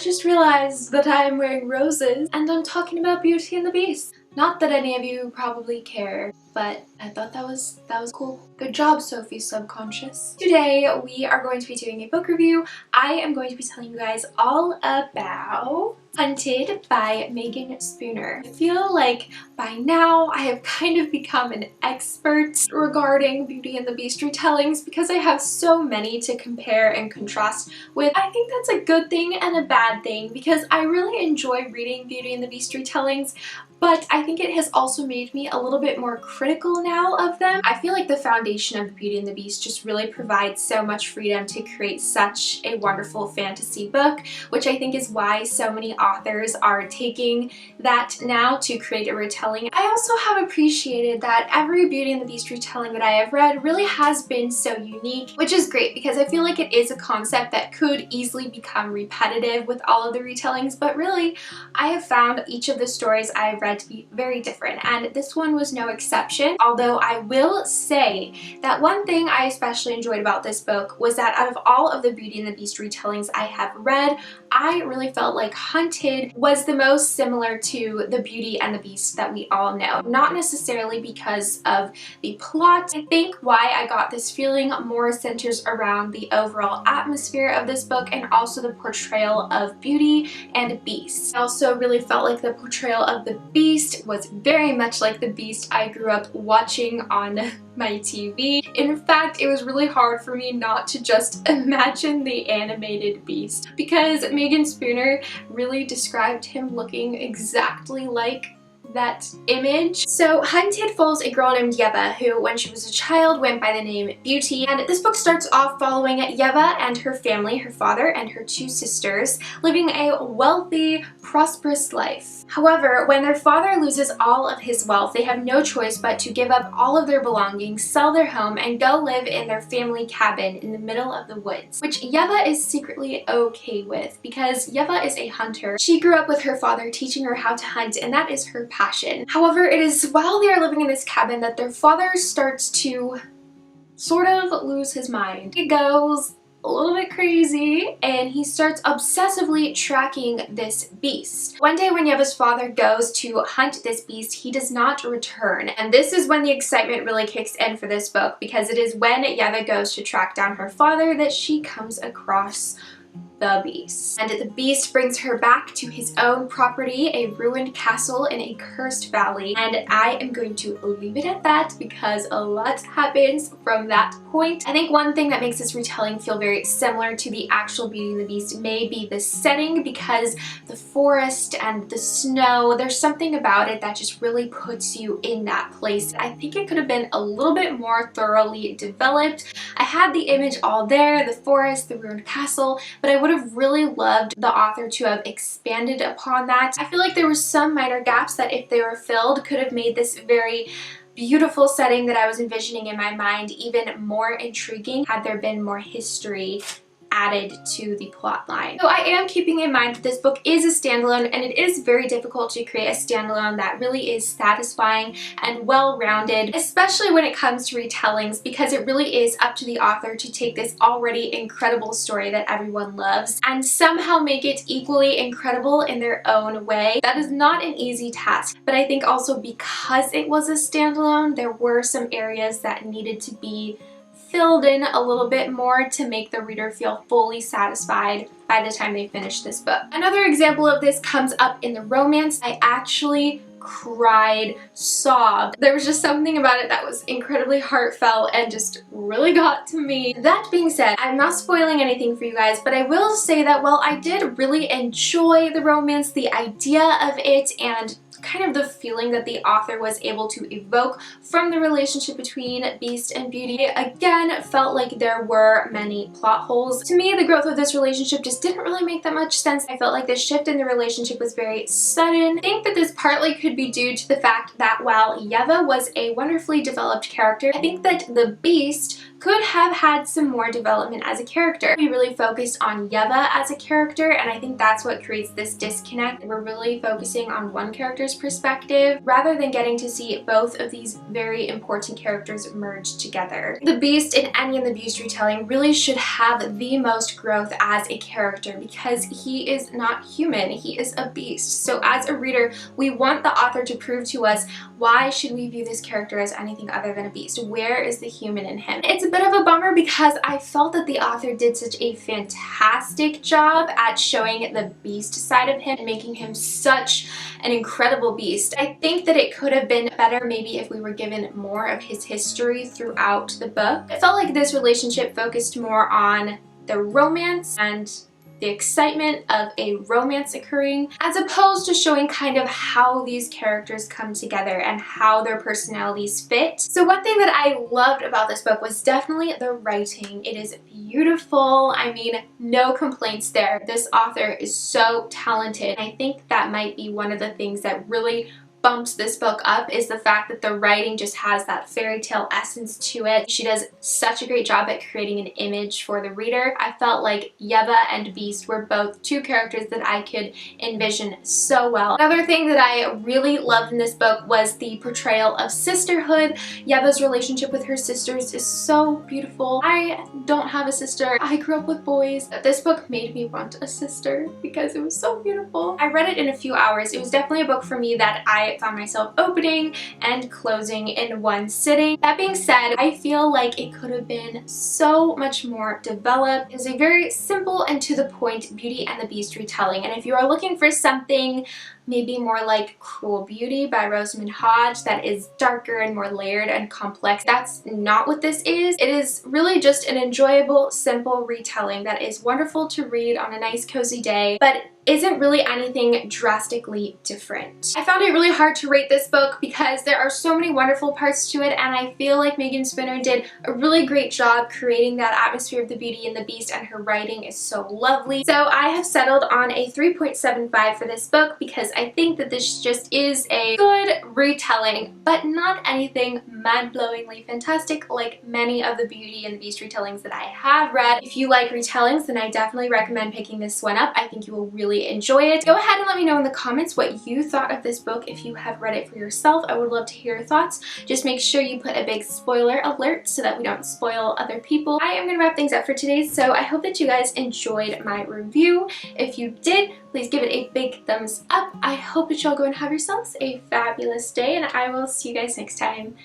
just realized that I am wearing roses and I'm talking about Beauty and the Beast. Not that any of you probably care, but I thought that was cool. Good job, Sophie Subconscious. Today we are going to be doing a book review. I am going to be telling you guys all about Hunted by Megan Spooner. I feel like by now I have kind of become an expert regarding Beauty and the Beast retellings because I have so many to compare and contrast with. I think that's a good thing and a bad thing because I really enjoy reading Beauty and the Beast retellings, but I think it has also made me a little bit more critical now of them. I feel like the foundation of Beauty and the Beast just really provides so much freedom to create such a wonderful fantasy book, which I think is why so many authors are taking that now to create a retelling. I also have appreciated that every Beauty and the Beast retelling that I have read really has been so unique, which is great because I feel like it is a concept that could easily become repetitive with all of the retellings, but really I have found each of the stories I have read to be very different, and this one was no exception. Although I will say that one thing I especially enjoyed about this book was that out of all of the Beauty and the Beast retellings I have read, I really felt like Hunted was the most similar to the Beauty and the Beast that we all know. Not necessarily because of the plot. I think why I got this feeling more centers around the overall atmosphere of this book and also the portrayal of Beauty and Beast. I also really felt like the portrayal of the Beast was very much like the Beast I grew up watching on my TV. In fact, it was really hard for me not to just imagine the animated Beast because Megan Spooner really described him looking exactly like that image. So Hunted follows a girl named Yeva who, when she was a child, went by the name Beauty, and this book starts off following Yeva and her family, her father and her two sisters, living a wealthy, prosperous life. However, when their father loses all of his wealth, they have no choice but to give up all of their belongings, sell their home, and go live in their family cabin in the middle of the woods, which Yeva is secretly okay with because Yeva is a hunter. She grew up with her father teaching her how to hunt, and that is her passion. However, it is while they are living in this cabin that their father starts to sort of lose his mind. He goes a little bit crazy and he starts obsessively tracking this beast. One day when Yeva's father goes to hunt this beast, he does not return, and this is when the excitement really kicks in for this book because it is when Yeva goes to track down her father that she comes across the beast. And the beast brings her back to his own property, a ruined castle in a cursed valley. And I am going to leave it at that because a lot happens from that point. I think one thing that makes this retelling feel very similar to the actual Beauty and the Beast may be the setting, because the forest and the snow, there's something about it that just really puts you in that place. I think it could have been a little bit more thoroughly developed. I had the image all there, the forest, the ruined castle, but I would have really loved the author to have expanded upon that. I feel like there were some minor gaps that, if they were filled, could have made this very beautiful setting that I was envisioning in my mind even more intriguing had there been more history added to the plot line. So I am keeping in mind that this book is a standalone, and it is very difficult to create a standalone that really is satisfying and well-rounded, especially when it comes to retellings, because it really is up to the author to take this already incredible story that everyone loves and somehow make it equally incredible in their own way. That is not an easy task, but I think also because it was a standalone, there were some areas that needed to be filled in a little bit more to make the reader feel fully satisfied by the time they finish this book. Another example of this comes up in the romance. I actually cried, sobbed. There was just something about it that was incredibly heartfelt and just really got to me. That being said, I'm not spoiling anything for you guys, but I will say that while I did really enjoy the romance, the idea of it, and kind of the feeling that the author was able to evoke from the relationship between Beast and Beauty, again felt like there were many plot holes. To me, the growth of this relationship just didn't really make that much sense. I felt like the shift in the relationship was very sudden. I think that this partly could be due to the fact that while Yeva was a wonderfully developed character, I think that the Beast could have had some more development as a character. We really focused on Yeva as a character, and I think that's what creates this disconnect. We're really focusing on one character's perspective rather than getting to see both of these very important characters merged together. The Beast in Any and the Beast retelling really should have the most growth as a character because he is not human, he is a beast. So as a reader, we want the author to prove to us, why should we view this character as anything other than a beast? Where is the human in him? It's a bit of a bummer because I felt that the author did such a fantastic job at showing the beast side of him and making him such an incredible beast. I think that it could have been better maybe if we were given more of his history throughout the book. I felt like this relationship focused more on the romance and the excitement of a romance occurring, as opposed to showing kind of how these characters come together and how their personalities fit. So one thing that I loved about this book was definitely the writing. It is beautiful. I mean, no complaints there. This author is so talented. I think that might be one of the things that really bumps this book up, is the fact that the writing just has that fairy tale essence to it. She does such a great job at creating an image for the reader. I felt like Yeva and Beast were both two characters that I could envision so well. Another thing that I really loved in this book was the portrayal of sisterhood. Yeva's relationship with her sisters is so beautiful. I don't have a sister. I grew up with boys. This book made me want a sister because it was so beautiful. I read it in a few hours. It was definitely a book for me that I found myself opening and closing in one sitting. That being said, I feel like it could have been so much more developed. It's a very simple and to the point Beauty and the Beast retelling, and if you are looking for something maybe more like Cruel Beauty by Rosamund Hodge that is darker and more layered and complex, that's not what this is. It is really just an enjoyable, simple retelling that is wonderful to read on a nice cozy day, but isn't really anything drastically different. I found it really hard to rate this book because there are so many wonderful parts to it, and I feel like Megan Spinner did a really great job creating that atmosphere of the Beauty and the Beast, and her writing is so lovely. So I have settled on a 3.75 for this book because I think that this just is a good retelling, but not anything mind-blowingly fantastic like many of the Beauty and the Beast retellings that I have read. If you like retellings, then I definitely recommend picking this one up. I think you will really enjoy it. Go ahead and let me know in the comments what you thought of this book if you have read it for yourself. I would love to hear your thoughts. Just make sure you put a big spoiler alert so that we don't spoil other people. I am going to wrap things up for today, so I hope that you guys enjoyed my review. If you did, please give it a big thumbs up. I hope that y'all go and have yourselves a fabulous day, and I will see you guys next time.